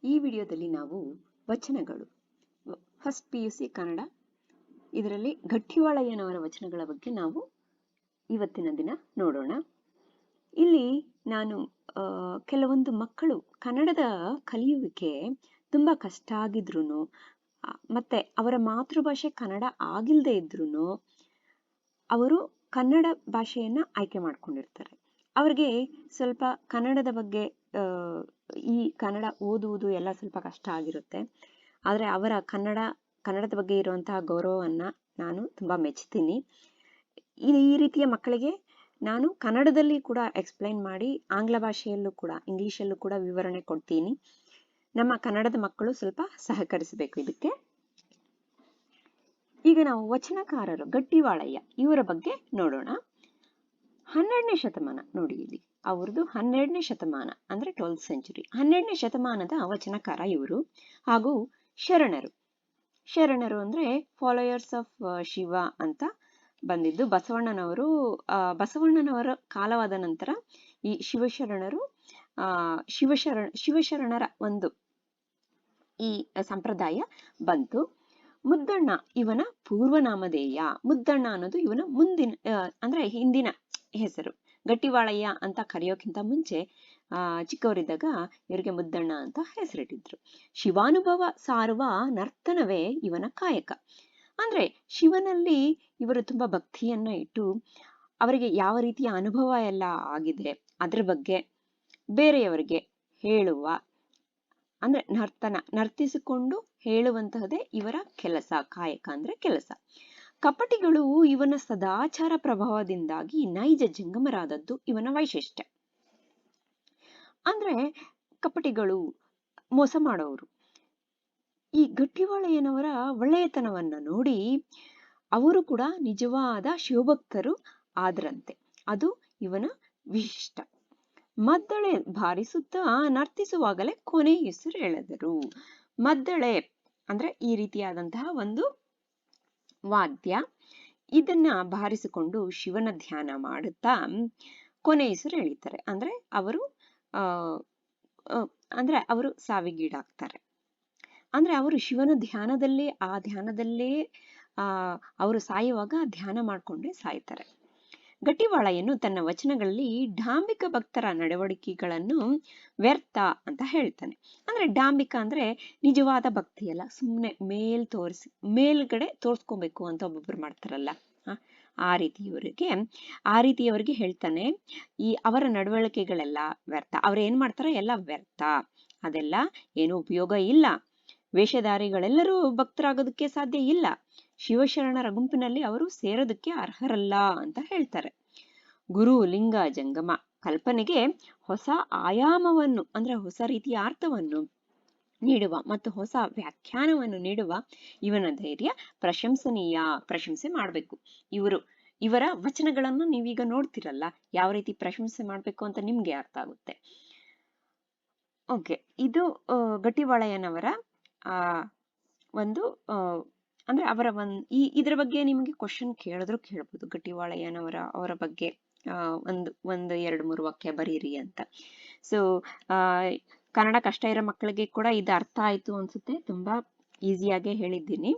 ಈ ವಿಡಿಯೋದಲ್ಲಿ ನಾವು ವಚನಗಳು ಫಸ್ಟ್ PUC ಕನ್ನಡ ಇದರಲ್ಲಿ ಗಟ್ಟಿವಾಳಯ್ಯನವರ ವಚನಗಳ ಬಗ್ಗೆ ನಾವು ಇವತ್ತಿನ ದಿನ ನೋಡೋಣ. ಇಲ್ಲಿ ನಾನು ಕೆಲವೊಂದು ಮಕ್ಕಳು ಕನ್ನಡದ ಕಲಿಯುವಿಕೆ ತುಂಬಾ ಕಷ್ಟ ಆಗಿದ್ರು ಮತ್ತೆ ಅವರ ಮಾತೃಭಾಷೆ ಕನ್ನಡ ಆಗಿಲ್ಲದೆ ಇದ್ರು ಅವರು ಕನ್ನಡ ಭಾಷೆಯನ್ನ ಆಯ್ಕೆ ಮಾಡ್ಕೊಂಡಿರ್ತಾರೆ. ಅವ್ರಿಗೆ ಸ್ವಲ್ಪ ಕನ್ನಡದ ಬಗ್ಗೆ ಈ ಕನ್ನಡ ಓದುವುದು ಎಲ್ಲ ಸ್ವಲ್ಪ ಕಷ್ಟ ಆಗಿರುತ್ತೆ. ಆದ್ರೆ ಅವರ ಕನ್ನಡದ ಬಗ್ಗೆ ಇರುವಂತಹ ಗೌರವವನ್ನ ನಾನು ತುಂಬಾ ಮೆಚ್ಚುತ್ತೀನಿ. ಈ ರೀತಿಯ ಮಕ್ಕಳಿಗೆ ನಾನು ಕನ್ನಡದಲ್ಲಿ ಕೂಡ ಎಕ್ಸ್ಪ್ಲೈನ್ ಮಾಡಿ ಆಂಗ್ಲ ಭಾಷೆಯಲ್ಲೂ ಕೂಡ ಇಂಗ್ಲಿಷಲ್ಲೂ ಕೂಡ ವಿವರಣೆ ಕೊಡ್ತೀನಿ. ನಮ್ಮ ಕನ್ನಡದ ಮಕ್ಕಳು ಸ್ವಲ್ಪ ಸಹಕರಿಸಬೇಕು ಇದಕ್ಕೆ. ಈಗ ನಾವು ವಚನಕಾರರು ಗಟ್ಟಿವಾಳಯ್ಯ ಇವರ ಬಗ್ಗೆ ನೋಡೋಣ. 12ನೇ ಶತಮಾನ ನೋಡಿ, ಇಲ್ಲಿ ಅವ್ರದ್ದು 12ನೇ ಶತಮಾನ ಅಂದ್ರೆ 12th ಸೆಂಚುರಿ. 12ನೇ ಶತಮಾನದ ವಚನಕಾರ ಇವರು. ಹಾಗೂ ಶರಣರು ಅಂದ್ರೆ ಫಾಲೋಯರ್ಸ್ ಆಫ್ ಶಿವ ಅಂತ ಬಂದಿದ್ದು. ಬಸವಣ್ಣನವರ ಕಾಲವಾದ ನಂತರ ಈ ಶಿವಶರಣರ ಒಂದು ಈ ಸಂಪ್ರದಾಯ ಬಂತು. ಮುದ್ದಣ್ಣ ಇವನ ಪೂರ್ವನಾಮಧೇಯ. ಮುದ್ದಣ್ಣ ಅನ್ನೋದು ಇವನ ಅಂದ್ರೆ ಹಿಂದಿನ ಹೆಸರು. ಗಟ್ಟಿವಾಳಯ್ಯ ಅಂತ ಕರೆಯೋಕ್ಕಿಂತ ಮುಂಚೆ ಚಿಕ್ಕವರಿದ್ದಾಗ ಇವರಿಗೆ ಮುದ್ದಣ್ಣ ಅಂತ ಹೆಸರಿಟ್ಟಿದ್ರು. ಶಿವಾನುಭವ ಸಾರುವ ನರ್ತನವೇ ಇವನ ಕಾಯಕ. ಅಂದ್ರೆ ಶಿವನಲ್ಲಿ ಇವರು ತುಂಬಾ ಭಕ್ತಿಯನ್ನ ಇಟ್ಟು ಅವರಿಗೆ ಯಾವ ರೀತಿಯ ಅನುಭವ ಎಲ್ಲ ಆಗಿದೆ ಅದ್ರ ಬಗ್ಗೆ ಬೇರೆಯವರಿಗೆ ಹೇಳುವ, ಅಂದ್ರೆ ನರ್ತಿಸಿಕೊಂಡು ಹೇಳುವಂತಹದೇ ಇವರ ಕೆಲಸ. ಕಾಯಕ ಅಂದ್ರೆ ಕೆಲಸ. ಕಪಟಿಗಳು ಇವನ ಸದಾಚಾರ ಪ್ರಭಾವದಿಂದಾಗಿ ನೈಜ ಜಂಗಮರಾದದ್ದು ಇವನ ವೈಶಿಷ್ಟ್ಯ. ಅಂದ್ರೆ ಕಪಟಿಗಳು ಮೋಸ ಮಾಡೋರು. ಈ ಗಟ್ಟಿವಾಳಯ್ಯನವರ ಒಳ್ಳೆಯತನವನ್ನ ನೋಡಿ ಅವರು ಕೂಡ ನಿಜವಾದ ಶಿವಭಕ್ತರು ಆದ್ರಂತೆ. ಅದು ಇವನ ವಿಶಿಷ್ಟ. ಮದ್ದಳೆ ಬಾರಿಸುತ್ತಾ ನರ್ತಿಸುವಾಗಲೇ ಕೊನೆ ಹೆಸರು ಎಳೆದರು. ಮದ್ದಳೆ ಅಂದ್ರೆ ಈ ರೀತಿಯಾದಂತಹ ಒಂದು ವಾದ್ಯ. ಇದನ್ನ ಬಾರಿಸಿಕೊಂಡು ಶಿವನ ಧ್ಯಾನ ಮಾಡುತ್ತಾ ಕೊನೆ ಹೆಸರು ಎಳಿತಾರೆ. ಅಂದ್ರೆ ಅವರು ಸಾವಿಗೀಡಾಗ್ತಾರೆ. ಅಂದ್ರೆ ಅವರು ಶಿವನ ಧ್ಯಾನದಲ್ಲೇ ಅವರು ಸಾಯುವಾಗ ಧ್ಯಾನ ಮಾಡ್ಕೊಂಡ್ರೆ ಸಾಯ್ತಾರೆ. ಗಟ್ಟಿವಾಳಯ್ಯನು ತನ್ನ ವಚನಗಳಲ್ಲಿ ಡಾಂಬಿಕ ಭಕ್ತರ ನಡವಳಿಕೆಗಳನ್ನು ವ್ಯರ್ಥ ಅಂತ ಹೇಳ್ತಾನೆ. ಅಂದ್ರೆ ಡಾಂಬಿಕ ಅಂದ್ರೆ ನಿಜವಾದ ಭಕ್ತಿ ಅಲ್ಲ, ಸುಮ್ಮನೆ ಮೇಲ್ಗಡೆ ತೋರ್ಸ್ಕೊಬೇಕು ಅಂತ ಒಬ್ಬೊಬ್ರು ಮಾಡ್ತಾರಲ್ಲ, ಆ ರೀತಿಯವರಿಗೆ ಹೇಳ್ತಾನೆ ಅವರ ನಡವಳಿಕೆಗಳೆಲ್ಲ ವ್ಯರ್ಥ. ಅವ್ರು ಏನ್ ಮಾಡ್ತಾರ ಎಲ್ಲ ವ್ಯರ್ಥ, ಅದೆಲ್ಲ ಏನು ಉಪಯೋಗ ಇಲ್ಲ. ವೇಷಧಾರಿಗಳೆಲ್ಲರೂ ಭಕ್ತರಾಗೋದಕ್ಕೆ ಸಾಧ್ಯ ಇಲ್ಲ. ಶಿವಶರಣರ ಗುಂಪಿನಲ್ಲಿ ಅವರು ಸೇರೋದಕ್ಕೆ ಅರ್ಹರಲ್ಲ ಅಂತ ಹೇಳ್ತಾರೆ. ಗುರು ಲಿಂಗ ಜಂಗಮ ಕಲ್ಪನೆಗೆ ಹೊಸ ಆಯಾಮವನ್ನು ಅಂದ್ರೆ ಹೊಸ ರೀತಿಯ ಅರ್ಥವನ್ನು ನೀಡುವ ಮತ್ತು ಹೊಸ ವ್ಯಾಖ್ಯಾನವನ್ನು ನೀಡುವ ಇವನ ಧೈರ್ಯ ಪ್ರಶಂಸನೀಯ. ಪ್ರಶಂಸೆ ಮಾಡ್ಬೇಕು. ಇವರ ವಚನಗಳನ್ನು ನೀವೀಗ ನೋಡ್ತಿರಲ್ಲ, ಯಾವ ರೀತಿ ಪ್ರಶಂಸೆ ಮಾಡ್ಬೇಕು ಅಂತ ನಿಮ್ಗೆ ಅರ್ಥ ಆಗುತ್ತೆ. ಓಕೆ, ಇದು ಗಟ್ಟಿವಾಳಯ್ಯನವರ ಒಂದು ಅಂದ್ರೆ ಇದ್ರ ಬಗ್ಗೆ ನಿಮಗೆ ಕ್ವಶನ್ ಕೇಳ್ಬೋದು. ಗಟ್ಟಿವಾಳಯ್ಯನವರ ಬಗ್ಗೆ ಒಂದು 2-3 ವಾಕ್ಯ ಬರೀರಿ ಅಂತ. ಸೊ ಕನ್ನಡ ಕಷ್ಟ ಇರೋ ಮಕ್ಕಳಿಗೆ ಕೂಡ ಇದು ಅರ್ಥ ಆಯ್ತು ಅನ್ಸುತ್ತೆ. ತುಂಬಾ ಈಸಿಯಾಗೆ ಹೇಳಿದ್ದೀನಿ.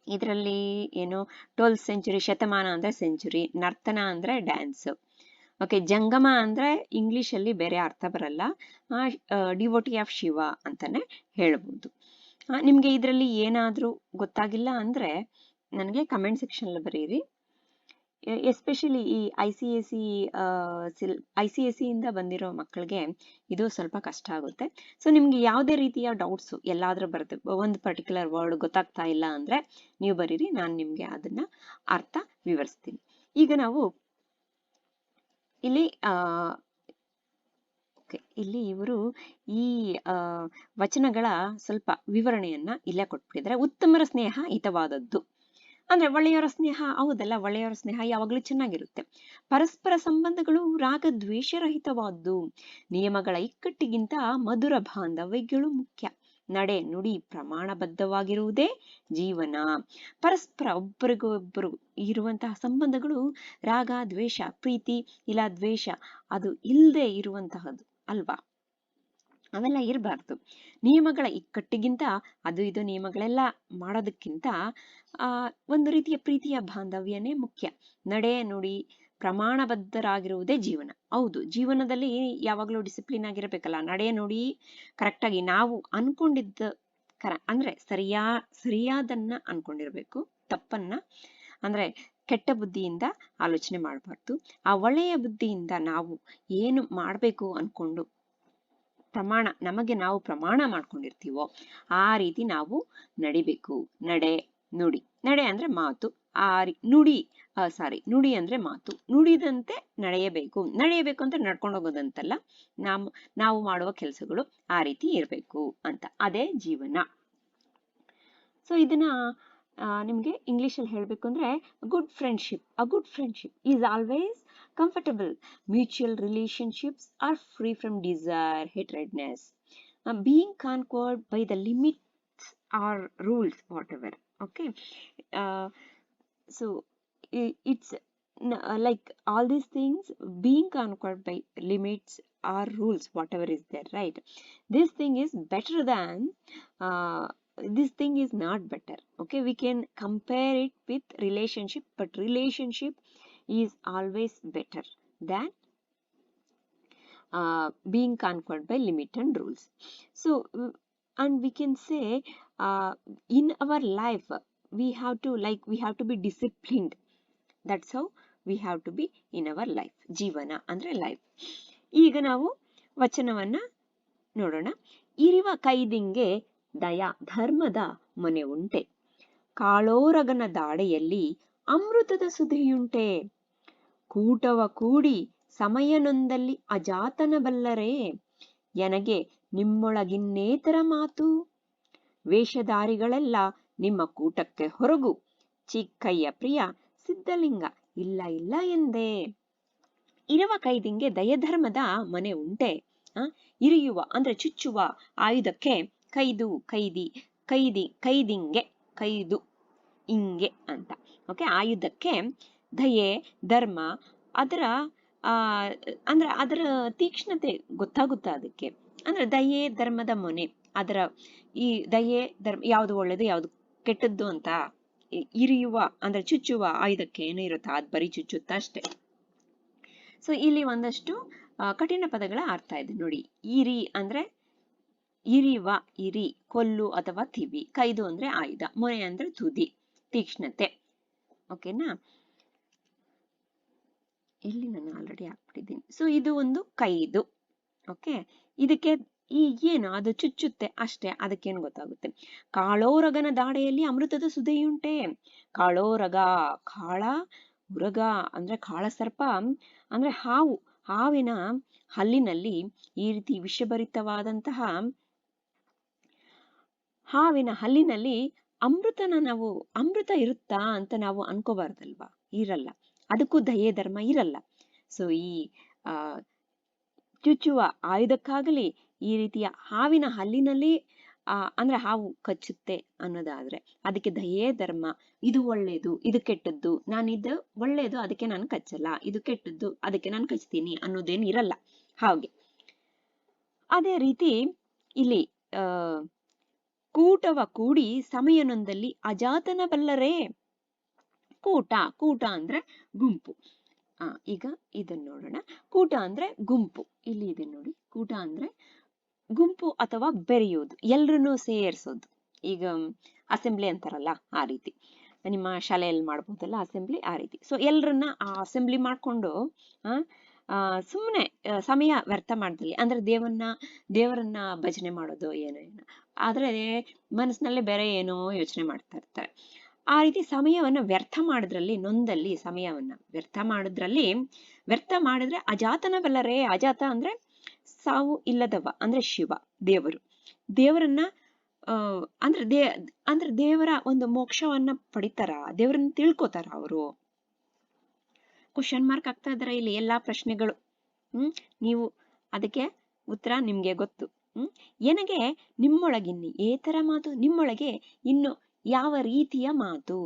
ಇದರಲ್ಲಿ ಏನು 12th ಸೆಂಚುರಿ, ಶತಮಾನ ಅಂದ್ರೆ ಸೆಂಚುರಿ, ನರ್ತನ ಅಂದ್ರೆ ಡ್ಯಾನ್ಸ್. ಓಕೆ, ಜಂಗಮ ಅಂದ್ರೆ ಇಂಗ್ಲಿಷ್ ಅಲ್ಲಿ ಬೇರೆ ಅರ್ಥ ಬರಲ್ಲ, ಡಿವೋಟಿ ಆಫ್ ಶಿವ ಅಂತಾನೆ ಹೇಳ್ಬೋದು. ನಿಮ್ಗೆ ಇದರಲ್ಲಿ ಏನಾದ್ರೂ ಗೊತ್ತಾಗಿಲ್ಲ ಅಂದ್ರೆ ನನಗೆ ಕಮೆಂಟ್ ಸೆಕ್ಷನ್ ಅಲ್ಲಿ ಬರೀರಿ. ಎಸ್ಪೆಷಲಿ ಈ ICSE ಇಂದ ಬಂದಿರೋ ಮಕ್ಕಳಿಗೆ ಇದು ಸ್ವಲ್ಪ ಕಷ್ಟ ಆಗುತ್ತೆ. ಸೊ ನಿಮ್ಗೆ ಯಾವುದೇ ರೀತಿಯ ಡೌಟ್ಸ್ ಎಲ್ಲಾದ್ರೂ ಬರುತ್ತೆ, ಒಂದು ಪರ್ಟಿಕ್ಯುಲರ್ ವರ್ಡ್ ಗೊತ್ತಾಗ್ತಾ ಇಲ್ಲ ಅಂದ್ರೆ ನೀವು ಬರೀರಿ, ನಾನು ನಿಮ್ಗೆ ಅದನ್ನ ಅರ್ಥ ವಿವರಿಸ್ತೀನಿ. ಈಗ ನಾವು ಇಲ್ಲಿ ಇವರು ಈ ವಚನಗಳ ಸ್ವಲ್ಪ ವಿವರಣೆಯನ್ನ ಇಲ್ಲೇ ಕೊಟ್ಬಿಟ್ಟಿದ್ದಾರೆ. ಉತ್ತಮರ ಸ್ನೇಹ ಹಿತವಾದದ್ದು. ಅಂದ್ರೆ ಒಳ್ಳೆಯವರ ಸ್ನೇಹ, ಹೌದಲ್ಲ, ಒಳ್ಳೆಯವರ ಸ್ನೇಹ ಯಾವಾಗ್ಲೂ ಚೆನ್ನಾಗಿರುತ್ತೆ. ಪರಸ್ಪರ ಸಂಬಂಧಗಳು ರಾಗ ದ್ವೇಷರಹಿತವಾದ್ದು. ನಿಯಮಗಳ ಇಕ್ಕಟ್ಟಿಗಿಂತ ಮಧುರ ಬಾಂಧವ್ಯಗಳು ಮುಖ್ಯ. ನಡೆ ನುಡಿ ಪ್ರಮಾಣಬದ್ಧವಾಗಿರುವುದೇ ಜೀವನ. ಪರಸ್ಪರ ಒಬ್ಬರಿಗೊಬ್ಬರು ಇರುವಂತಹ ಸಂಬಂಧಗಳು ರಾಗ ದ್ವೇಷ, ಪ್ರೀತಿ ಇಲ್ಲ ದ್ವೇಷ ಅದು ಇಲ್ಲದೆ ಇರುವಂತಹದ್ದು ಅಲ್ವಾ. ಅವೆಲ್ಲ ಇರಬಾರ್ದು. ನಿಯಮಗಳ ಇಕ್ಕಟ್ಟಿಗಿಂತ ಅದು ಇದು ನಿಯಮಗಳೆಲ್ಲ ಮಾಡೋದಕ್ಕಿಂತ ಒಂದು ರೀತಿಯ ಪ್ರೀತಿಯ ಬಾಂಧವ್ಯನೇ ಮುಖ್ಯ. ನಡೆ ನುಡಿ ಪ್ರಮಾಣಬದ್ಧರಾಗಿರುವುದೇ ಜೀವನ. ಹೌದು, ಜೀವನದಲ್ಲಿ ಯಾವಾಗಲೂ ಡಿಸಿಪ್ಲಿನ್ ಆಗಿರಬೇಕಲ್ಲ. ನಡೆ ನುಡಿ ಕರೆಕ್ಟಾಗಿ ನಾವು ಅನ್ಕೊಂಡಿದ್ದ ಅಂದ್ರೆ ಸರಿಯಾದನ್ನ ಅನ್ಕೊಂಡಿರ್ಬೇಕು. ತಪ್ಪನ್ನ ಅಂದ್ರೆ ಕೆಟ್ಟ ಬುದ್ಧಿಯಿಂದ ಆಲೋಚನೆ ಮಾಡಬಾರ್ದು. ಆ ಒಳ್ಳೆಯ ಬುದ್ಧಿಯಿಂದ ನಾವು ಏನು ಮಾಡಬೇಕು ಅನ್ಕೊಂಡು ನಮಗೆ ನಾವು ಪ್ರಮಾಣ ಮಾಡ್ಕೊಂಡಿರ್ತೀವೋ ಆ ರೀತಿ ನಾವು ನಡಿಬೇಕು. ನಡೆ ಅಂದ್ರೆ ಮಾತು, ನುಡಿ ಅಂದ್ರೆ ಮಾತು. ನುಡಿದಂತೆ ನಡೆಯಬೇಕು ಅಂದ್ರೆ ನಡ್ಕೊಂಡು ಹೋಗೋದಂತಲ್ಲ, ನಾವು ಮಾಡುವ ಕೆಲಸಗಳು ಆ ರೀತಿ ಇರಬೇಕು ಅಂತ. ಅದೇ ಜೀವನ. ಸೊ ಇದನ್ನ ನಿಮ್ಗೆ ಇಂಗ್ಲಿಷ್ ಅಲ್ಲಿ ಹೇಳ್ಬೇಕು ಅಂದ್ರೆ a good friendship is always comfortable. Mutual relationships are free from desire, hatredness, being conquered by the limits or rules, whatever. Okay, so it's like all these things being conquered by limits or rules, whatever is there, right? This thing is better than this thing is not better. Okay, we can compare it with relationship, but relationship is always better than being conquered by limit and rules. So and we can say in our life we have to be disciplined. That's how we have to be in our life. ಜೀವನ ಅಂದ್ರೆ life. ಈಗ ನಾವು ವಚನವನ್ನ ನೋಡೋಣ. ಇರುವ ಕೈದಿಂಗೆ ದಯಾ ಧರ್ಮದ ಮೊನೆ ಉಂಟೆ, ಕಾಳೋರಗನ ದಾಡೆಯಲ್ಲಿ ಅಮೃತದ ಸುಧೆಯುಂಟೆ, ಕೂಟವ ಕೂಡಿ ಸಮಯನೊಂದಲ್ಲಿ ಅಜಾತನ ಬಲ್ಲರೇ, ಎನಗೆ ನಿಮ್ಮೊಳಗಿನ್ನೇತರ ಮಾತು, ವೇಷಧಾರಿಗಳೆಲ್ಲ ನಿಮ್ಮ ಕೂಟಕ್ಕೆ ಹೊರಗು, ಚಿಕ್ಕಯ್ಯ ಪ್ರಿಯ ಸಿದ್ಧಲಿಂಗ ಇಲ್ಲ ಎಂದೇ. ಇರುವ ಕೈದಿಂಗೆ ದಯಧರ್ಮದ ಮನೆ ಉಂಟೆ. ಇರಿಯುವ ಅಂದ್ರೆ ಚುಚ್ಚುವ ಆಯುಧಕ್ಕೆ ಕೈದು ಇಂಗೆ ಅಂತ. ಓಕೆ, ಆಯುಧಕ್ಕೆ ದಯೆ ಧರ್ಮ ಅದರ ತೀಕ್ಷ್ಣತೆ ಗೊತ್ತಾಗುತ್ತಾ ಅದಕ್ಕೆ. ಅಂದ್ರೆ ದಯೆ ಧರ್ಮದ ಮೊನೆ, ಅದರ ಈ ದಯೆ ಧರ್ಮ ಯಾವುದು ಒಳ್ಳೇದು ಯಾವುದು ಕೆಟ್ಟದ್ದು ಅಂತ ಇರಿಯುವ ಅಂದ್ರೆ ಚುಚ್ಚುವ ಆಯುಧಕ್ಕೆ ಏನು ಇರುತ್ತಾ ಅದು ಬರೀ ಚುಚ್ಚುತ್ತಾ ಅಷ್ಟೇ. ಸೊ ಇಲ್ಲಿ ಒಂದಷ್ಟು ಕಠಿಣ ಪದಗಳ ಅರ್ಥ ಇದೆ ನೋಡಿ. ಇರಿ ಅಂದ್ರೆ ಇರಿ ಕೊಲ್ಲು ಅಥವಾ ತಿವಿ, ಕೈದು ಅಂದ್ರೆ ಆಯುಧ, ಮೊನೆ ಅಂದ್ರೆ ತುದಿ, ತೀಕ್ಷ್ಣತೆ. ಓಕೆನಾ, ಇಲ್ಲಿ ನಾನು ಆಲ್ರೆಡಿ ಹಾಕ್ಬಿಟ್ಟಿದ್ದೀನಿ. ಸೊ ಇದು ಒಂದು ಕೈದು. ಓಕೆ, ಇದಕ್ಕೆ ಏನು ಅದು ಚುಚ್ಚುತ್ತೆ ಅಷ್ಟೇ, ಅದಕ್ಕೇನು ಗೊತ್ತಾಗುತ್ತೆ. ಕಾಳೋರಗನ ದಾಡೆಯಲ್ಲಿ ಅಮೃತದ ಸುಧೆಯುಂಟೆ. ಕಾಳೋರಗ, ಉರಗ ಅಂದ್ರೆ ಕಾಳಸರ್ಪ ಅಂದ್ರೆ ಹಾವಿನ ಹಲ್ಲಿನಲ್ಲಿ ಈ ರೀತಿ ವಿಷಭರಿತವಾದಂತಹ ಹಾವಿನ ಹಲ್ಲಿನಲ್ಲಿ ಅಮೃತ ಇರುತ್ತಾ ಅಂತ ನಾವು ಅನ್ಕೋಬಾರ್ದಲ್ವಾ? ಇರಲ್ಲ. ಅದಕ್ಕೂ ದಯೆ ಧರ್ಮ ಇರಲ್ಲ. ಸೊ ಈ ಚುಚ್ಚುವ ಆಯುಧಕ್ಕಾಗಲಿ ಈ ರೀತಿಯ ಹಾವಿನ ಹಲ್ಲಿನಲ್ಲಿ ಅಂದ್ರೆ ಹಾವು ಕಚ್ಚುತ್ತೆ ಅನ್ನೋದಾದ್ರೆ ಅದಕ್ಕೆ ದಯೆ ಧರ್ಮ, ಇದು ಒಳ್ಳೇದು ಇದು ಕೆಟ್ಟದ್ದು, ನಾನಿದ್ದು ಒಳ್ಳೇದು ಅದಕ್ಕೆ ನಾನು ಕಚ್ಚಲ್ಲ, ಇದು ಕೆಟ್ಟದ್ದು ಅದಕ್ಕೆ ನಾನು ಕಚ್ತೀನಿ ಅನ್ನೋದೇನು ಇರಲ್ಲ ಹಾಗೆ. ಅದೇ ರೀತಿ ಇಲ್ಲಿ ಕೂಟವ ಕೂಡಿ ಸಮಯನೊಂದಲ್ಲಿ ಅಜಾತನ ಬಲ್ಲರೇ. ಕೂಟ ಅಂದ್ರೆ ಗುಂಪು. ಈಗ ಇದನ್ನ ನೋಡೋಣ. ಕೂಟ ಅಂದ್ರೆ ಗುಂಪು. ಇಲ್ಲಿ ಇದೆ ನೋಡಿ, ಕೂಟ ಅಂದ್ರೆ ಗುಂಪು ಅಥವಾ ಬೆರೆಯೋದು, ಎಲ್ರನ್ನೂ ಸೇರ್ಸೋದು. ಈಗ ಅಸೆಂಬ್ಲಿ ಅಂತಾರಲ್ಲ ಆ ರೀತಿ, ನಿಮ್ಮ ಶಾಲೆಯಲ್ಲಿ ಮಾಡ್ಬೋದಲ್ಲ ಅಸೆಂಬ್ಲಿ, ಆ ರೀತಿ. ಸೊ ಎಲ್ರನ್ನ ಅಸೆಂಬ್ಲಿ ಮಾಡ್ಕೊಂಡು ಸುಮ್ಮನೆ ಸಮಯ ವ್ಯರ್ಥ ಮಾಡ್ದಲ್ಲಿ, ಅಂದ್ರೆ ದೇವರನ್ನ ಭಜನೆ ಮಾಡೋದು ಏನೋ ಆದ್ರೆ ಮನಸ್ಸಿನಲ್ಲೇ ಬೇರೆ ಏನೋ ಯೋಚನೆ ಮಾಡ್ತಾ ಇರ್ತಾರೆ. ಆ ರೀತಿ ಸಮಯವನ್ನ ವ್ಯರ್ಥ ನೊಂದಲ್ಲಿ ಸಮಯವನ್ನ ವ್ಯರ್ಥ ಮಾಡಿದ್ರೆ ಅಜಾತನ ಬಲ್ಲರೇ. ಅಜಾತ ಅಂದ್ರೆ ಸಾವು ಇಲ್ಲದವ, ಅಂದ್ರೆ ಶಿವ, ದೇವರನ್ನ ಅಂದ್ರೆ ದೇವರ ಒಂದು ಮೋಕ್ಷವನ್ನ ಪಡಿತಾರ, ದೇವರನ್ನ ತಿಳ್ಕೊತಾರ ಅವರು. ಕ್ವಶನ್ ಮಾರ್ಕ್ ಆಗ್ತಾ ಇದಾರೆ ಇಲ್ಲಿ ಎಲ್ಲಾ ಪ್ರಶ್ನೆಗಳು. ನೀವು ಅದಕ್ಕೆ ಉತ್ತರ ನಿಮ್ಗೆ ಗೊತ್ತು. ನನಗೆ ನಿಮ್ಮೊಳಗಿನ್ನು ಏತರ ಮಾತು, ನಿಮ್ಮೊಳಗೆ ಇನ್ನು ಯಾವ ರೀತಿಯ ಮಾತು,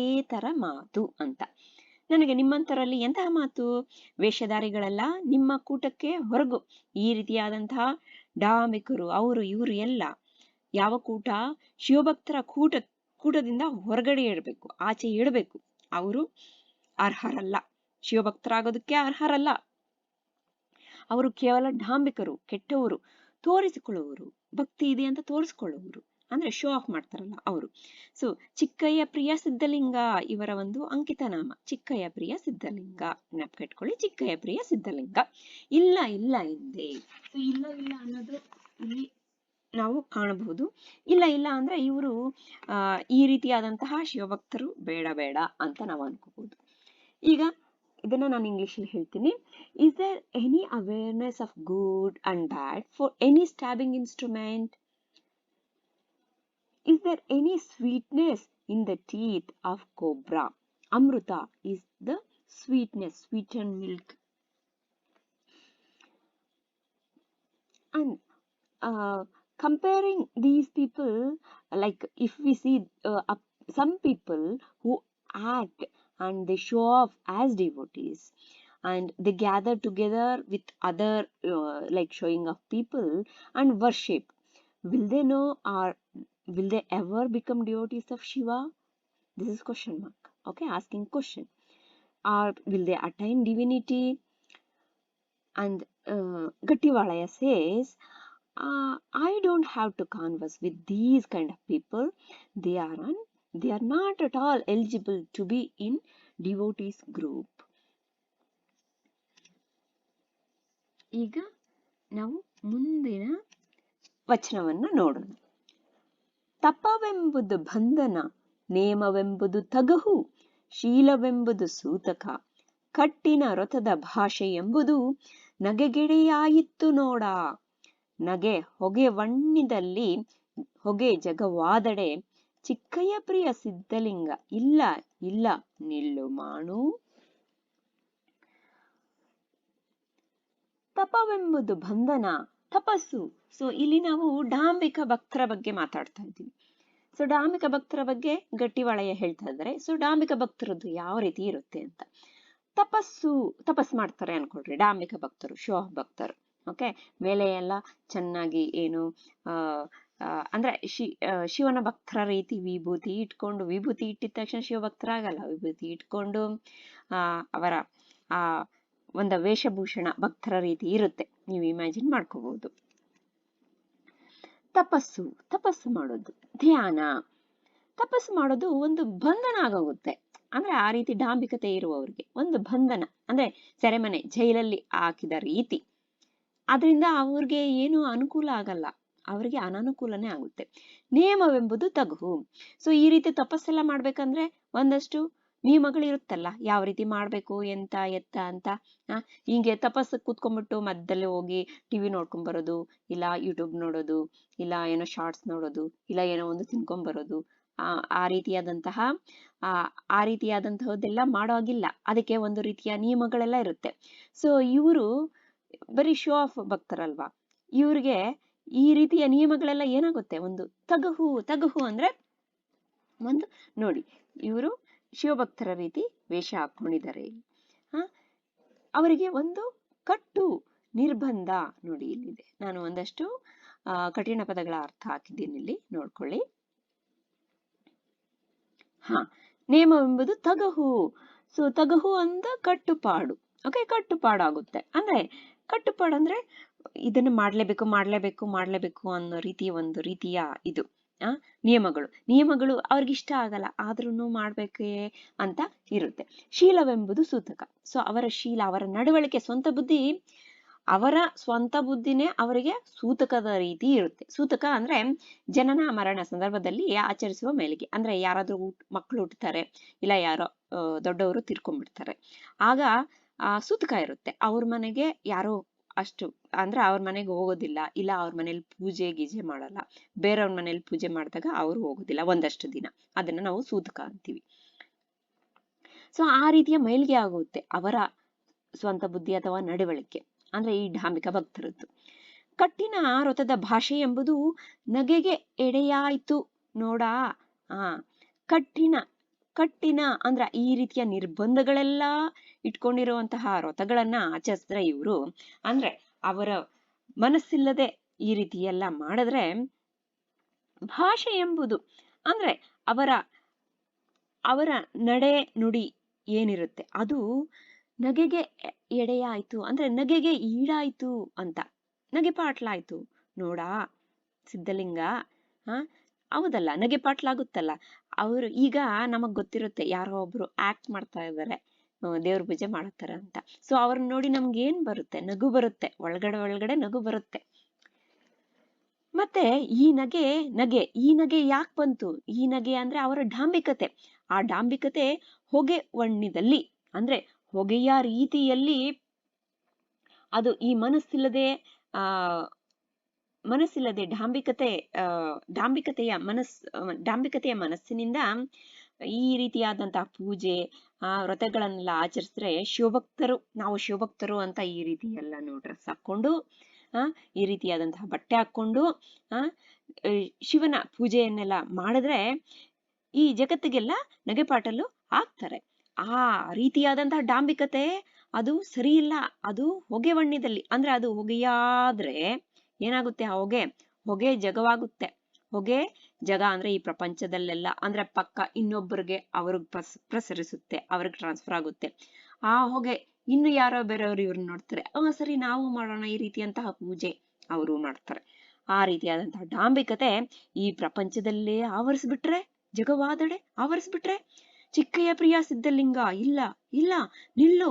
ಏತರ ಮಾತು ಅಂತ ನನಗೆ ನಿಮ್ಮಂತರಲ್ಲಿ ಎಂತಹ ಮಾತು? ವೇಷಧಾರಿಗಳೆಲ್ಲ ನಿಮ್ಮ ಕೂಟಕ್ಕೆ ಹೊರಗು. ಈ ರೀತಿಯಾದಂತಹ ಡಾಂಬಿಕರು ಅವರು ಇವರು ಎಲ್ಲ ಯಾವ ಕೂಟ? ಶಿವಭಕ್ತರ ಕೂಟದಿಂದ ಹೊರಗಡೆ ಇಡಬೇಕು, ಆಚೆ ಇಡಬೇಕು. ಅವರು ಅರ್ಹರಲ್ಲ, ಶಿವಭಕ್ತರಾಗೋದಕ್ಕೆ ಅರ್ಹರಲ್ಲ. ಅವರು ಕೇವಲ ಡಾಂಬಿಕರು, ಕೆಟ್ಟವರು, ತೋರಿಸಿಕೊಳ್ಳುವವರು, ಭಕ್ತಿ ಇದೆ ಅಂತ ತೋರಿಸಿಕೊಳ್ಳುವವರು, ಅಂದ್ರೆ ಶೋ ಆಫ್ ಮಾಡ್ತಾರಲ್ಲ ಅವರು. ಸೊ ಚಿಕ್ಕಯ್ಯ ಪ್ರಿಯ ಸಿದ್ಧಲಿಂಗ ಇವರ ಒಂದು ಅಂಕಿತ ನಾಮ, ಚಿಕ್ಕಯ್ಯ ಪ್ರಿಯ ಸಿದ್ಧಲಿಂಗ. ನೆನಪಿಟ್ಕೊಳ್ಳಿ, ಚಿಕ್ಕಯ್ಯ ಪ್ರಿಯ ಸಿದ್ಧಲಿಂಗ. ಇಲ್ಲ ಇಲ್ಲ ಎಂದೆ. ಸೊ ಇಲ್ಲ ಇಲ್ಲ ಅನ್ನೋದು ಇಲ್ಲಿ ನಾವು ಕಾಣಬಹುದು. ಇಲ್ಲ ಇಲ್ಲ ಅಂದ್ರೆ ಇವರು ಈ ರೀತಿಯಾದಂತಹ ಶಿವಭಕ್ತರು ಬೇಡ ಬೇಡ ಅಂತ ನಾವು ಅನ್ಕೋಬಹುದು. ಈಗ ಇದನ್ನ ನಾನು ಇಂಗ್ಲಿಷಲ್ಲಿ ಹೇಳ್ತೀನಿ. Is there any awareness of good and bad for any stabbing instrument? Is there any sweetness in the teeth of cobra? Amruta is the sweetness, sweetened milk. And comparing these people, like if we see some people who act and they show off as devotees, and they gather together with other like showing off people and worship, will they know, or will they ever become devotees of Shiva? This is question mark. Okay, asking question. Or will they attain divinity? And Gattivalaya says, I don't have to converse with these kind of people. They are not at all eligible to be in devotees group. ಈಗ ನಾವು ಮುಂದಿನ ವಚನವನ್ನ ನೋಡೋಣ. ತಪವೆಂಬುದು ಬಂಧನ, ನೇಮವೆಂಬುದು ತಗಹು, ಶೀಲವೆಂಬುದು ಸೂತಕ, ಕಟ್ಟಿನ ರಥದ ಭಾಷೆ ಎಂಬುದು ನಗೆಗೆಡೆಯಾಯಿತು ನೋಡ. ನಗೆ ಹೊಗೆ ವಣ್ಣಿದಲ್ಲಿ ಹೊಗೆ ಜಗವಾದಡೆ, ಚಿಕ್ಕಯ್ಯ ಪ್ರಿಯ ಸಿದ್ಧಲಿಂಗ ಇಲ್ಲ ಇಲ್ಲ ನಿಲ್ಲು ಮಾಡು. ತಪವೆಂಬುದು ಬಂಧನ, ತಪಸ್ಸು. ಸೊ ಇಲ್ಲಿ ನಾವು ಡಾಂಬಿಕ ಭಕ್ತರ ಬಗ್ಗೆ ಮಾತಾಡ್ತಾ ಇದ್ದೀವಿ. ಸೊ ಡಾಂಬಿಕ ಭಕ್ತರ ಬಗ್ಗೆ ಗಟ್ಟಿವಾಳಯ್ಯ ಹೇಳ್ತಾ ಇದ್ದಾರೆ. ಸೊ ಡಾಂಬಿಕ ಭಕ್ತರದ್ದು ಯಾವ ರೀತಿ ಇರುತ್ತೆ ಅಂತ. ತಪಸ್ಸು ಮಾಡ್ತಾರೆ ಅನ್ಕೊಳ್ರಿ ಡಾಂಬಿಕ ಭಕ್ತರು, ಶೋ ಆಫ್ ಭಕ್ತರು. ಓಕೆ, ಮೇಲೆ ಎಲ್ಲ ಚೆನ್ನಾಗಿ ಏನು ಅಂದ್ರೆ ಶಿವನ ಭಕ್ತರ ರೀತಿ ವಿಭೂತಿ ಇಟ್ಕೊಂಡು, ವಿಭೂತಿ ಇಟ್ಟಿದ ತಕ್ಷಣ ಶಿವಭಕ್ತರಾಗಲ್ಲ, ವಿಭೂತಿ ಇಟ್ಕೊಂಡು ಅವರ ಒಂದು ವೇಷಭೂಷಣ ಭಕ್ತರ ರೀತಿ ಇರುತ್ತೆ, ನೀವು ಇಮ್ಯಾಜಿನ್ ಮಾಡ್ಕೋಬಹುದು. ತಪಸ್ಸು ಮಾಡೋದು, ಧ್ಯಾನ. ತಪಸ್ಸು ಮಾಡೋದು ಒಂದು ಬಂಧನ ಆಗೋಗುತ್ತೆ. ಅಂದ್ರೆ ಆ ರೀತಿ ಡಾಂಬಿಕತೆ ಇರುವವರಿಗೆ ಒಂದು ಬಂಧನ, ಅಂದ್ರೆ ಸೆರೆಮನೆ, ಜೈಲಲ್ಲಿ ಹಾಕಿದ ರೀತಿ. ಅದರಿಂದ ಅವ್ರಿಗೆ ಏನು ಅನುಕೂಲ ಆಗಲ್ಲ, ಅವರಿಗೆ ಅನನುಕೂಲನೇ ಆಗುತ್ತೆ. ನಿಯಮವೆಂಬುದು ತಗಹು. ಸೊ ಈ ರೀತಿ ತಪಸ್ಸೆಲ್ಲ ಮಾಡ್ಬೇಕಂದ್ರೆ ಒಂದಷ್ಟು ನಿಯಮಗಳಿರುತ್ತಲ್ಲ, ಯಾವ ರೀತಿ ಮಾಡ್ಬೇಕು, ಎಂತ ಎತ್ತ ಅಂತ. ಹಿಂಗೆ ತಪಸ್ಸು ಕೂತ್ಕೊಂಡ್ಬಿಟ್ಟು ಮಧ್ಯದಲ್ಲಿ ಹೋಗಿ ಟಿವಿ ನೋಡ್ಕೊಂಡ್ ಬರೋದು, ಇಲ್ಲ ಯೂಟ್ಯೂಬ್ ನೋಡೋದು, ಇಲ್ಲ ಏನೋ ಶಾರ್ಟ್ಸ್ ನೋಡೋದು, ಇಲ್ಲ ಏನೋ ಒಂದು ತಿನ್ಕೊಂಡ್ ಬರೋದು, ಆ ರೀತಿಯಾದಂತಹದ್ದೆಲ್ಲ ಮಾಡೋ ಹಾಗಿಲ್ಲ. ಅದಕ್ಕೆ ಒಂದು ರೀತಿಯ ನಿಯಮಗಳೆಲ್ಲ ಇರುತ್ತೆ. ಸೊ ಇವರು ಬರೀ ಶೋ ಆಫ್ ಭಕ್ತರಲ್ವಾ, ಇವ್ರಿಗೆ ಈ ರೀತಿಯ ನಿಯಮಗಳೆಲ್ಲ ಏನಾಗುತ್ತೆ, ಒಂದು ತಗಹು ಅಂದ್ರೆ ಒಂದು ನೋಡಿ, ಇವರು ಶಿವಭಕ್ತರ ರೀತಿ ವೇಷ ಹಾಕೊಂಡಿದ್ದಾರೆ. ಅವರಿಗೆ ಒಂದು ಕಟ್ಟು ನಿರ್ಬಂಧ ನೋಡಿ ಇಲ್ಲಿದೆ. ನಾನು ಒಂದಷ್ಟು ಕಠಿಣ ಪದಗಳ ಅರ್ಥ ಹಾಕಿದ್ದೀನಿ, ಇಲ್ಲಿ ನೋಡ್ಕೊಳ್ಳಿ. ನೇಮವೆಂಬುದು ತಗಹು. ಸೊ ತಗಹು ಅಂದ ಕಟ್ಟುಪಾಡು. ಓಕೆ, ಕಟ್ಟುಪಾಡಾಗುತ್ತೆ. ಅಂದ್ರೆ ಕಟ್ಟುಪಾಡು ಅಂದ್ರೆ ಇದನ್ನ ಮಾಡ್ಲೇಬೇಕು ಅನ್ನೋ ಒಂದು ರೀತಿಯ ಇದು ನಿಯಮಗಳು ಅವ್ರಿಗೆ ಇಷ್ಟ ಆಗಲ್ಲ, ಆದ್ರೂ ಮಾಡ್ಬೇಕೇ ಅಂತ ಇರುತ್ತೆ. ಶೀಲವೆಂಬುದು ಸೂತಕ. ಸೊ ಅವರ ಶೀಲ, ಅವರ ನಡವಳಿಕೆ, ಅವರ ಸ್ವಂತ ಬುದ್ಧಿನೇ ಅವರಿಗೆ ಸೂತಕದ ರೀತಿ ಇರುತ್ತೆ. ಸೂತಕ ಅಂದ್ರೆ ಜನನ ಮರಣ ಸಂದರ್ಭದಲ್ಲಿ ಆಚರಿಸುವ ಮೇಲಿಗೆ. ಅಂದ್ರೆ ಯಾರಾದ್ರೂ ಮಕ್ಕಳು ಹುಟ್ಟುತ್ತಾರೆ, ಇಲ್ಲ ಯಾರೋ ದೊಡ್ಡವರು ತೀರ್ಕೊಂಡ್ಬಿಡ್ತಾರೆ, ಆಗ ಸೂತಕ ಇರುತ್ತೆ. ಅವ್ರ ಮನೆಗೆ ಯಾರೋ ಅಷ್ಟು ಅಂದ್ರೆ ಅವ್ರ ಮನೆಗೆ ಹೋಗೋದಿಲ್ಲ, ಇಲ್ಲ ಅವ್ರ ಮನೇಲಿ ಗೀಜೆ ಮಾಡಲ್ಲ, ಬೇರೆಯವ್ರ ಮನೇಲಿ ಪೂಜೆ ಮಾಡಿದಾಗ ಅವ್ರು ಹೋಗೋದಿಲ್ಲ ಒಂದಷ್ಟು ದಿನ. ಅದನ್ನ ನಾವು ಸೂತಕ ಅಂತೀವಿ. ಸೊ ಆ ರೀತಿಯ ಮೈಲಿಗೆ ಆಗುತ್ತೆ ಅವರ ಸ್ವಂತ ಬುದ್ಧಿ ಅಥವಾ ನಡವಳಿಕೆ, ಅಂದ್ರೆ ಈ ಡಾಂಬಿಕ ಭಕ್ತರದ್ದು. ಕಟ್ಟಿನ ರಥದ ಭಾಷೆ ಎಂಬುದು ನಗೆಗೆ ಎಡೆಯಾಯ್ತು ನೋಡ. ಕಟ್ಟಿನ ಕಟ್ಟಿನ ಅಂದ್ರ ಈ ರೀತಿಯ ನಿರ್ಬಂಧಗಳೆಲ್ಲ ಇಟ್ಕೊಂಡಿರುವಂತಹ ವ್ರತಗಳನ್ನ ಆಚರಿಸಿದ್ರೆ ಇವರು, ಅಂದ್ರೆ ಅವರ ಮನಸ್ಸಿಲ್ಲದೆ ಈ ರೀತಿ ಎಲ್ಲ ಮಾಡಿದ್ರೆ ಭಾಷೆ ಎಂಬುದು ಅಂದ್ರೆ ಅವರ ಅವರ ನಡೆ ನುಡಿ ಏನಿರುತ್ತೆ ಅದು ನಗೆಗೆ ಎಡೆಯಾಯ್ತು, ಅಂದ್ರೆ ನಗೆಗೆ ಈಡಾಯ್ತು ಅಂತ, ನಗೆ ಪಾಟ್ಲಾಯ್ತು ನೋಡಾ ಸಿದ್ಧಲಿಂಗ. ಹೌದಲ್ಲ, ನಗೆ ಪಾಟ್ಲಾಗುತ್ತಲ್ಲ. ಅವರು ಈಗ ನಮಗ್ ಗೊತ್ತಿರುತ್ತೆ ಯಾರೋ ಒಬ್ರು ಆಕ್ಟ್ ಮಾಡ್ತಾ ಇದ್ದಾರೆ ದೇವ್ರ ಪೂಜೆ ಮಾಡತ್ತಾರ ಅಂತ. ಸೊ ಅವ್ರನ್ನ ನೋಡಿ ನಮ್ಗೆ ಏನ್ ಬರುತ್ತೆ? ನಗು ಬರುತ್ತೆ, ಒಳಗಡೆ ನಗು ಬರುತ್ತೆ. ಮತ್ತೆ ಈ ನಗೆ ಯಾಕೆ ಬಂತು? ಈ ನಗೆ ಅಂದ್ರೆ ಅವರ ಡಾಂಬಿಕತೆ. ಆ ಡಾಂಬಿಕತೆ ಹೊಗೆ ವಣ್ಯದಲ್ಲಿ ಅಂದ್ರೆ ಹೊಗೆಯ ರೀತಿಯಲ್ಲಿ ಅದು ಈ ಮನಸ್ಸಿಲ್ಲದೆ ಡಾಂಬಿಕತೆಯ ಮನಸ್ಸಿನಿಂದ ಈ ರೀತಿಯಾದಂತಹ ಪೂಜೆ ವ್ರತಗಳನ್ನೆಲ್ಲ ಆಚರಿಸಿದ್ರೆ ನಾವು ಶಿವಭಕ್ತರು ಅಂತ ಈ ರೀತಿ ಎಲ್ಲ ಡ್ರೆಸ್ ಹಾಕೊಂಡು ಈ ರೀತಿಯಾದಂತಹ ಬಟ್ಟೆ ಹಾಕೊಂಡು ಶಿವನ ಪೂಜೆಯನ್ನೆಲ್ಲ ಮಾಡಿದ್ರೆ ಈ ಜಗತ್ತಿಗೆಲ್ಲ ನಗೆಪಾಟಲು ಆಗ್ತಾರೆ. ಆ ರೀತಿಯಾದಂತಹ ಡಾಂಬಿಕತೆ ಅದು ಸರಿ ಇಲ್ಲ. ಅದು ಹೊಗೆ ವಣ್ಯದಲ್ಲಿ ಅಂದ್ರೆ ಅದು ಹೊಗೆಯಾದ್ರೆ ಏನಾಗುತ್ತೆ? ಆ ಹೊಗೆ ಜಗವಾಗುತ್ತೆ. ಹೊಗೆ ಜಗ ಅಂದ್ರೆ ಈ ಪ್ರಪಂಚದಲ್ಲೆಲ್ಲ ಅಂದ್ರೆ ಪಕ್ಕ ಇನ್ನೊಬ್ಬರಿಗೆ ಅವ್ರಿಗೆ ಪ್ರಸರಿಸುತ್ತೆ, ಅವ್ರಿಗೆ ಟ್ರಾನ್ಸ್ಫರ್ ಆಗುತ್ತೆ. ಆ ಹೊಗೆ ಇನ್ನು ಯಾರೋ ಬೇರೆಯವರು ಇವ್ರನ್ನ ನೋಡ್ತಾರೆ, ಸರಿ ನಾವು ಮಾಡೋಣ ಈ ರೀತಿಯಂತಹ ಪೂಜೆ, ಅವರು ಮಾಡ್ತಾರೆ. ಆ ರೀತಿಯಾದಂತಹ ಡಾಂಬಿಕತೆ ಈ ಪ್ರಪಂಚದಲ್ಲೇ ಆವರಿಸ್ಬಿಟ್ರೆ, ಜಗವಾದಡೆ ಆವರಿಸ್ಬಿಟ್ರೆ ಚಿಕ್ಕಯ್ಯ ಪ್ರಿಯ ಸಿದ್ಧಲಿಂಗ ಇಲ್ಲ ಇಲ್ಲ ನಿಲ್ಲು,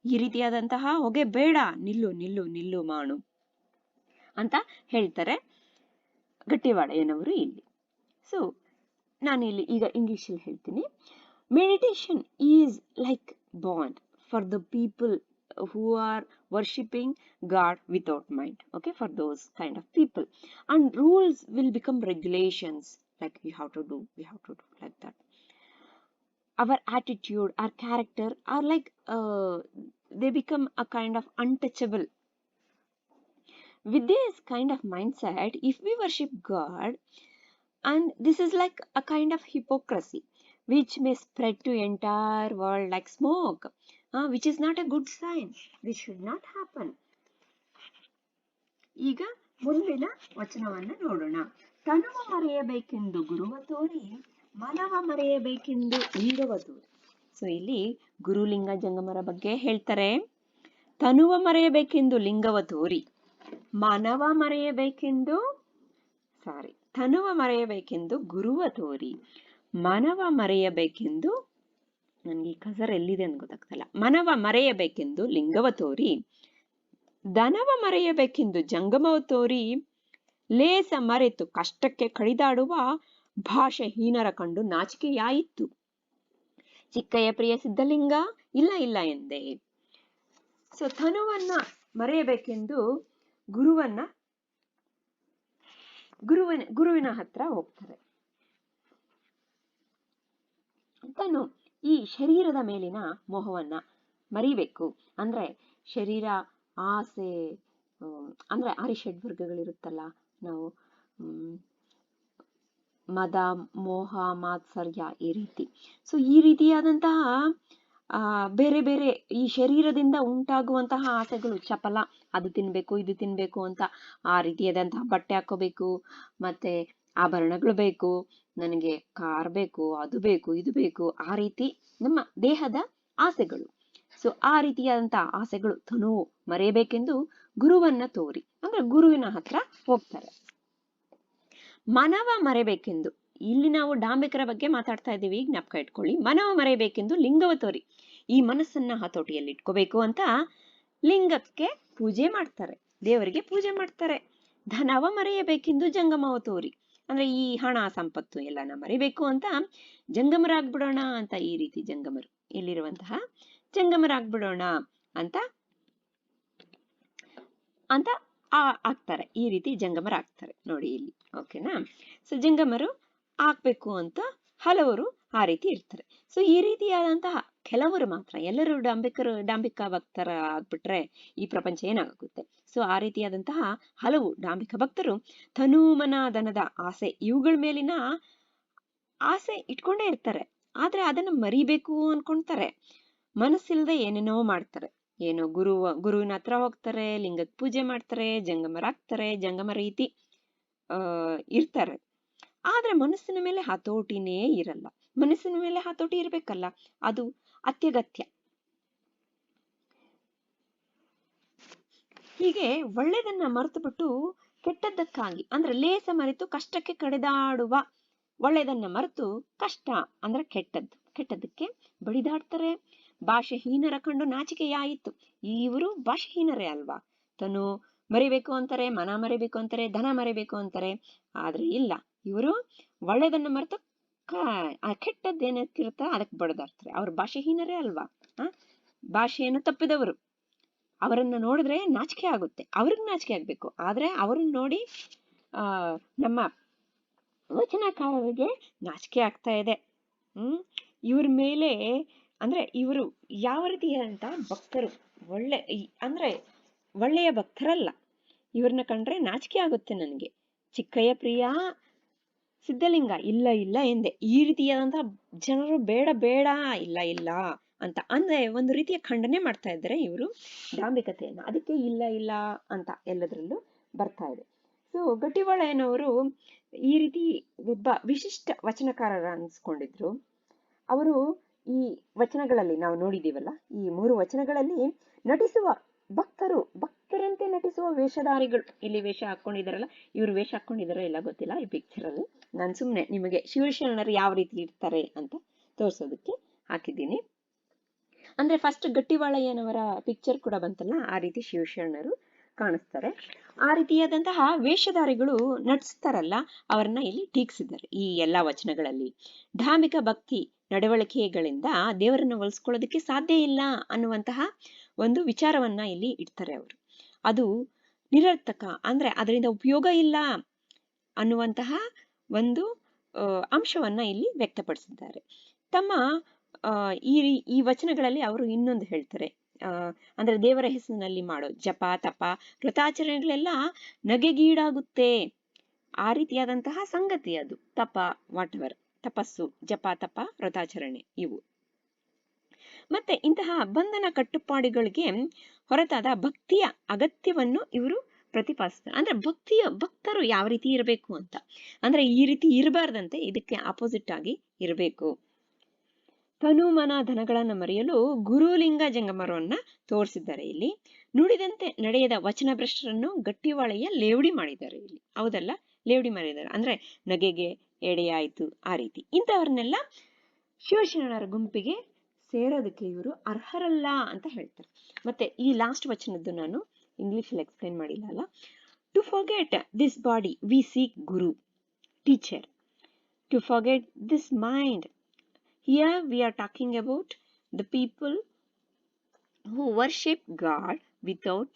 ಈ ರೀತಿಯಾದಂತಹ ಹೊಗೆ ಬೇಡ, ನಿಲ್ಲು ನಿಲ್ಲು ನಿಲ್ಲು ಮಾಡು ಅಂತ ಹೇಳ್ತಾರೆ ಗಟ್ಟಿವಾಳೆಯನವರು ಇಲ್ಲಿ. ಸೊ ನಾನಿಲ್ಲಿ ಈಗ ಇಂಗ್ಲಿಷಲ್ಲಿ ಹೇಳ್ತೀನಿ. Meditation is like bond for the people who are worshipping God without mind. Okay, for those kind of people. And rules will become regulations, like we have to do like that. Our attitude, our character are like they become a kind of untouchable. With this kind of mindset, if we worship God, and this is like a kind of hypocrisy which may spread to entire world like smoke, which is not a good sign. This should not happen. ಈಗ ಮುಂದಿನ ವಚನವನ್ನು ನೋಡೋಣ. ತನುವ ಮರೆಯಬೇಕೆಂದು ಗುರುವ ತೋರಿ, ಮನವ ಮರೆಯಬೇಕೆಂದು ಲಿಂಗವ ತೋರಿ. So ಇಲ್ಲಿ ಗುರುಲಿಂಗ ಜಂಗಮರ ಬಗ್ಗೆ ಹೇಳ್ತಾರೆ. ತನುವ ಮರೆಯಬೇಕೆಂದು ಲಿಂಗವ ತೋರಿ, ತನುವ ಮರೆಯಬೇಕೆಂದು ಗುರುವ ತೋರಿ, ಮನವ ಮರೆಯಬೇಕೆಂದು, ನನ್ಗೆ ಈ ಕಸರ್ ಎಲ್ಲಿದೆ ಅಂತ ಗೊತ್ತಾಗ್ತಲ್ಲ, ಮನವ ಮರೆಯಬೇಕೆಂದು ಲಿಂಗವ ತೋರಿ, ದನವ ಮರೆಯಬೇಕೆಂದು ಜಂಗಮವ ತೋರಿ, ಲೇಸ ಮರೆತು ಕಷ್ಟಕ್ಕೆ ಕಡಿದಾಡುವ ಭಾಷೆಹೀನರ ಕಂಡು ನಾಚಿಕೆಯಾಯಿತು. ಚಿಕ್ಕಯ್ಯ ಪ್ರಿಯ ಸಿದ್ಧಲಿಂಗ ಇಲ್ಲ ಇಲ್ಲ ಎಂದೆ. ಸೊ ತನುವನ್ನ ಮರೆಯಬೇಕೆಂದು ಗುರುವಿನ ಹತ್ರ ಹೋಗ್ತಾರೆ. ತನು ಈ ಶರೀರದ ಮೇಲಿನ ಮೋಹವನ್ನ ಮರಿಬೇಕು. ಅಂದ್ರೆ ಶರೀರ, ಆಸೆ, ಅಂದ್ರೆ ಆರಿಷಡ್ವರ್ಗಗಳಿರುತ್ತಲ್ಲ, ನಾವು ಮದ, ಮೋಹ, ಮಾತ್ಸರ್ಯ ಈ ರೀತಿ. ಸೊ ಈ ರೀತಿಯಾದಂತಹ ಬೇರೆ ಬೇರೆ ಈ ಶರೀರದಿಂದ ಉಂಟಾಗುವಂತಹ ಆಸೆಗಳು, ಚಪಲ, ಅದು ತಿನ್ಬೇಕು ಇದು ತಿನ್ಬೇಕು ಅಂತ, ಆ ರೀತಿಯಾದಂತಹ ಬಟ್ಟೆ ಹಾಕೋಬೇಕು, ಮತ್ತೆ ಆಭರಣಗಳು ಬೇಕು, ನನಗೆ ಕಾರ್ ಬೇಕು, ಅದು ಬೇಕು ಇದು ಬೇಕು, ಆ ರೀತಿ ನಮ್ಮ ದೇಹದ ಆಸೆಗಳು. ಸೊ ಆ ರೀತಿಯಾದಂತಹ ಆಸೆಗಳು ತನು ಮರೆಯಬೇಕೆಂದು ಗುರುವನ್ನ ತೋರಿ ಅಂದ್ರೆ ಗುರುವಿನ ಹತ್ರ ಹೋಗ್ತಾರೆ. ಮನವ ಮರೆಯಬೇಕೆಂದು, ಇಲ್ಲಿ ನಾವು ಡಾಂಬಿಕರ ಬಗ್ಗೆ ಮಾತಾಡ್ತಾ ಇದ್ದೀವಿ, ಜ್ಞಾಪಕ ಇಟ್ಕೊಳ್ಳಿ. ಮನವ ಮರೆಯಬೇಕೆಂದು ಲಿಂಗವ ತೋರಿ, ಈ ಮನಸ್ಸನ್ನ ಹತೋಟಿಯಲ್ಲಿ ಇಟ್ಕೋಬೇಕು ಅಂತ ಲಿಂಗಕ್ಕೆ ಪೂಜೆ ಮಾಡ್ತಾರೆ, ದೇವರಿಗೆ ಪೂಜೆ ಮಾಡ್ತಾರೆ. ಧನವ ಮರೆಯಬೇಕೆಂದು ಜಂಗಮವ ತೋರಿ, ಅಂದ್ರೆ ಈ ಹಣ ಸಂಪತ್ತು ಎಲ್ಲಾನ ಮರಿಬೇಕು ಅಂತ ಜಂಗಮರಾಗ್ಬಿಡೋಣ ಅಂತ, ಈ ರೀತಿ ಜಂಗಮರು ಇಲ್ಲಿರುವಂತಹ ಜಂಗಮರಾಗ್ಬಿಡೋಣ ಅಂತ ಅಂತ ಆಗ್ತಾರೆ. ಈ ರೀತಿ ಜಂಗಮರಾಗ್ತಾರೆ ನೋಡಿ ಇಲ್ಲಿ. ಓಕೆನಾ? ಸೊ ಜಂಗಮರು ಆಗ್ಬೇಕು ಅಂತ ಹಲವರು ಆ ರೀತಿ ಇರ್ತಾರೆ. ಸೊ ಈ ರೀತಿಯಾದಂತಹ ಕೆಲವರು ಮಾತ್ರ, ಎಲ್ಲರೂ ಡಾಂಬಿಕ ಭಕ್ತರ ಆಗ್ಬಿಟ್ರೆ ಈ ಪ್ರಪಂಚ ಏನಾಗುತ್ತೆ? ಸೊ ಆ ರೀತಿಯಾದಂತಹ ಹಲವು ಡಾಂಬಿಕ ಭಕ್ತರು ತನು ಮನ ಧನದ ಆಸೆ, ಇವುಗಳ ಮೇಲಿನ ಆಸೆ ಇಟ್ಕೊಂಡೇ ಇರ್ತಾರೆ. ಆದ್ರೆ ಅದನ್ನ ಮರಿಬೇಕು ಅನ್ಕೊಂತಾರೆ. ಮನಸ್ಸಿಲ್ದೆ ಏನೇನೋ ಮಾಡ್ತಾರೆ. ಏನೋ ಗುರುವಿನ ಹತ್ರ ಹೋಗ್ತಾರೆ, ಲಿಂಗಕ್ಕೆ ಪೂಜೆ ಮಾಡ್ತಾರೆ, ಜಂಗಮರಾಗ್ತಾರೆ, ಜಂಗಮ ರೀತಿ ಇರ್ತಾರೆ. ಆದ್ರೆ ಮನಸ್ಸಿನ ಮೇಲೆ ಹತೋಟಿನೇ ಇರಲ್ಲ. ಮನಸ್ಸಿನ ಮೇಲೆ ಹತೋಟಿ ಇರ್ಬೇಕಲ್ಲ, ಅದು ಅತ್ಯಗತ್ಯ. ಹೀಗೆ ಒಳ್ಳೆದನ್ನ ಮರೆತು ಬಿಟ್ಟು ಕೆಟ್ಟದ್ದಕ್ಕಾಗಿ, ಅಂದ್ರೆ ಲೇಸ ಮರೆತು ಕಷ್ಟಕ್ಕೆ ಕಡೆದಾಡುವ, ಒಳ್ಳೆದನ್ನ ಮರೆತು ಕಷ್ಟ ಅಂದ್ರೆ ಕೆಟ್ಟದ್ದಕ್ಕೆ ಬಡಿದಾಡ್ತಾರೆ. ಭಾಷೆಹೀನರ ಕಂಡು ನಾಚಿಕೆಯಾಯಿತು. ಇವರು ಭಾಷೆಹೀನರೇ ಅಲ್ವಾ? ತನು ಮರಿಬೇಕು ಅಂತಾರೆ, ಮನ ಮರಿಬೇಕು ಅಂತಾರೆ, ಧನ ಮರಿಬೇಕು ಅಂತಾರೆ. ಆದ್ರೆ ಇಲ್ಲ, ಇವರು ಒಳ್ಳೆದನ್ನ ಮರೆತು ಕೆಟ್ಟದ್ದೇನಕ್ಕಿರುತ್ತ ಅದಕ್ಕೆ ಬಡದಾಡ್ತಾರೆ. ಅವ್ರು ಭಾಷೆಹೀನರೇ ಅಲ್ವಾ? ಭಾಷೆಯನ್ನು ತಪ್ಪಿದವರು. ಅವರನ್ನ ನೋಡಿದ್ರೆ ನಾಚಿಕೆ ಆಗುತ್ತೆ, ಅವ್ರಿಗೆ ನಾಚಿಕೆ ಆಗ್ಬೇಕು. ಆದ್ರೆ ಅವ್ರನ್ನ ನೋಡಿ ನಮ್ಮ ವಚನಕಾರರಿಗೆ ನಾಚಿಕೆ ಆಗ್ತಾ ಇದೆ. ಇವ್ರ ಮೇಲೆ ಅಂದ್ರೆ ಇವರು ಯಾವ ರೀತಿಯಾದಂತ ಭಕ್ತರು, ಅಂದ್ರೆ ಒಳ್ಳೆಯ ಭಕ್ತರಲ್ಲ. ಇವ್ರನ್ನ ಕಂಡ್ರೆ ನಾಚಿಕೆ ಆಗುತ್ತೆ ನನಗೆ. ಚಿಕ್ಕಯ್ಯ ಪ್ರಿಯ ಸಿದ್ಧಲಿಂಗ ಇಲ್ಲ ಇಲ್ಲ ಎಂದೆ. ಈ ರೀತಿಯಾದಂತ ಜನರು ಬೇಡ ಬೇಡ, ಇಲ್ಲ ಇಲ್ಲ ಅಂತ ಅಂದ್ರೆ ಒಂದು ರೀತಿಯ ಖಂಡನೆ ಮಾಡ್ತಾ ಇದ್ದಾರೆ ಇವರು ಡಾಂಬಿಕತೆಯನ್ನ. ಅದಕ್ಕೆ ಇಲ್ಲ ಇಲ್ಲ ಅಂತ ಎಲ್ಲದರಲ್ಲೂ ಬರ್ತಾ ಇದೆ. ಸೊ ಗಟ್ಟಿವಾಳಯ್ಯನವರು ಈ ರೀತಿ ಒಬ್ಬ ವಿಶಿಷ್ಟ ವಚನಕಾರರ ಅನ್ಸ್ಕೊಂಡಿದ್ರು. ಅವರು ಈ ವಚನಗಳಲ್ಲಿ ನಾವು ನೋಡಿದೀವಲ್ಲ, ಈ 3 ವಚನಗಳಲ್ಲಿ ನಟಿಸುವ ಭಕ್ತರಂತೆ ನಟಿಸುವ ವೇಷಧಾರಿಗಳು. ಇಲ್ಲಿ ವೇಷ ಹಾಕೊಂಡಿದಾರಲ್ಲ, ಇವ್ರು ವೇಷ ಹಾಕೊಂಡಿದಾರೋ ಎಲ್ಲ ಗೊತ್ತಿಲ್ಲ ಈ ಪಿಕ್ಚರ್ ಅಲ್ಲಿ. ನಾನು ಸುಮ್ನೆ ನಿಮಗೆ ಶಿವಶರಣರು ಯಾವ ರೀತಿ ಇರ್ತಾರೆ ಅಂತ ತೋರ್ಸೋದಕ್ಕೆ ಹಾಕಿದ್ದೀನಿ. ಅಂದ್ರೆ ಫಸ್ಟ್ ಗಟ್ಟಿವಾಳಯ್ಯನವರ ಪಿಕ್ಚರ್ ಕೂಡ ಬಂತಲ್ಲ, ಆ ರೀತಿ ಶಿವಶರಣರು ಕಾಣಿಸ್ತಾರೆ. ಆ ರೀತಿಯಾದಂತಹ ವೇಷಧಾರಿಗಳು ನಟಿಸ್ತಾರಲ್ಲ, ಅವರನ್ನ ಇಲ್ಲಿ ಟೀಕಿಸಿದ್ದಾರೆ ಈ ಎಲ್ಲಾ ವಚನಗಳಲ್ಲಿ. ಧಾರ್ಮಿಕ ಭಕ್ತಿ ನಡವಳಿಕೆಗಳಿಂದ ದೇವರನ್ನು ಒಲಿಸ್ಕೊಳ್ಳೋದಕ್ಕೆ ಸಾಧ್ಯ ಇಲ್ಲ ಅನ್ನುವಂತಹ ಒಂದು ವಿಚಾರವನ್ನ ಇಲ್ಲಿ ಇಡ್ತಾರೆ ಅವರು. ಅದು ನಿರರ್ಥಕ, ಅಂದ್ರೆ ಅದರಿಂದ ಉಪಯೋಗ ಇಲ್ಲ ಅನ್ನುವಂತಹ ಒಂದು ಅಂಶವನ್ನ ಇಲ್ಲಿ ವ್ಯಕ್ತಪಡಿಸಿದ್ದಾರೆ. ತಮ್ಮ ಈ ವಚನಗಳಲ್ಲಿ ಅವರು ಇನ್ನೊಂದು ಹೇಳ್ತಾರೆ. ಅಂದ್ರೆ ದೇವರ ಹೆಸರಿನಲ್ಲಿ ಮಾಡೋ ಜಪ ತಪ ವ್ರತಾಚರಣೆಗಳೆಲ್ಲ ನಗೆಗೀಡಾಗುತ್ತೆ. ಆ ರೀತಿಯಾದಂತಹ ಸಂಗತಿ ಅದು. ತಪ ವಾಟೆವರ್, ತಪಸ್ಸು, ಜಪ ತಪ ವ್ರತಾಚರಣೆ ಇವು. ಮತ್ತೆ ಇಂತಹ ಬಂಧನ ಕಟ್ಟುಪಾಡುಗಳಿಗೆ ಹೊರತಾದ ಭಕ್ತಿಯ ಅಗತ್ಯವನ್ನು ಇವರು ಪ್ರತಿಪಾದಿಸ್ತಾರೆ. ಅಂದ್ರೆ ಭಕ್ತರು ಯಾವ ರೀತಿ ಇರಬೇಕು ಅಂತ, ಅಂದ್ರೆ ಈ ರೀತಿ ಇರಬಾರ್ದಂತೆ, ಇದಕ್ಕೆ ಆಪೋಸಿಟ್ ಆಗಿ ಇರಬೇಕು. ತನು ಮನ ಧನಗಳನ್ನ ಮರೆಯಲು ಗುರುಲಿಂಗ ಜಂಗಮರವನ್ನ ತೋರಿಸಿದ್ದಾರೆ ಇಲ್ಲಿ. ನುಡಿದಂತೆ ನಡೆಯದ ವಚನ ಭ್ರಷ್ಟರನ್ನು ಗಟ್ಟಿವಾಳಯ್ಯ ಲೇವಡಿ ಮಾಡಿದ್ದಾರೆ ಇಲ್ಲಿ. ಹೌದಲ್ಲ, ಲೇವಡಿ ಮಾಡಿದ್ದಾರೆ ಅಂದ್ರೆ ನಗೆಗೆ ಎಡೆಯಾಯ್ತು ಆ ರೀತಿ. ಇಂಥವ್ರನ್ನೆಲ್ಲ ಶಿವಶರಣರ ಗುಂಪಿಗೆ ಸೇರೋದಕ್ಕೆ ಇವರು ಅರ್ಹರಲ್ಲ ಅಂತ ಹೇಳ್ತಾರೆ. ಮತ್ತೆ ಈ ಲಾಸ್ಟ್ ವಚನದ್ದು ನಾನು ಇಂಗ್ಲಿಷಲ್ಲಿ ಎಕ್ಸ್ಪ್ಲೇನ್ ಮಾಡಿಲ್ಲ ಅಲ್ಲ. To forget this body we seek guru teacher. To forget this mind, here we are talking about the people who worship God without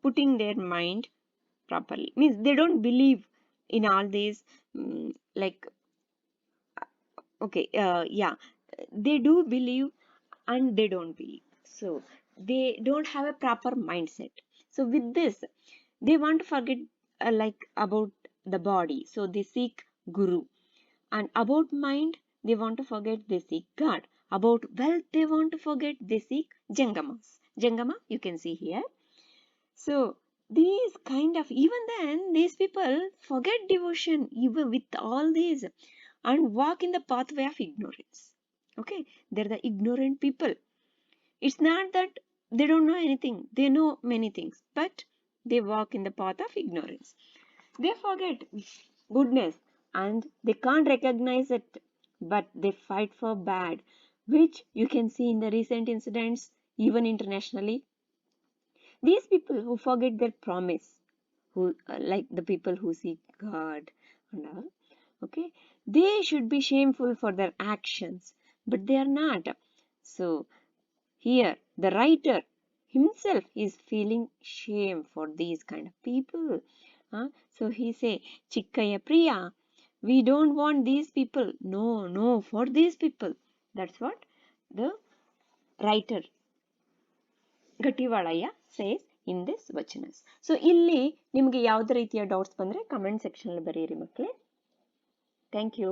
putting their mind properly. Means they don't believe in all these they do believe and they don't believe. So they don't have a proper mindset. So with this they want to forget about the body. So they seek guru. And about mind they want to forget, they seek God. About wealth they want to forget, they seek jangamas. Jangama you can see here. So these kind of, even then these people forget devotion even with all these and walk in the pathway of ignorance. Okay, they're the ignorant people. It's not that they don't know anything, they know many things, but they walk in the path of ignorance. They forget goodness and they can't recognize it, but they fight for bad, which you can see in the recent incidents even internationally. These people who forget their promise, who like the people who seek God and all, okay, they should be shameful for their actions, but they are not. So here the writer himself is feeling shame for these kind of people. So he say, Chikkaya Priya, we don't want these people. No, for these people. That's what the writer ಗಟ್ಟಿವಾಳಯ್ಯ says in this vachanas. So ಇಲ್ಲಿ ನಿಮಗೆ ಯಾವುದೇ ರೀತಿಯ doubts ಬಂದ್ರೆ comment section ಅಲ್ಲಿ ಬರೆಯಿರಿ ಮಕ್ಕಳೇ. Thank you.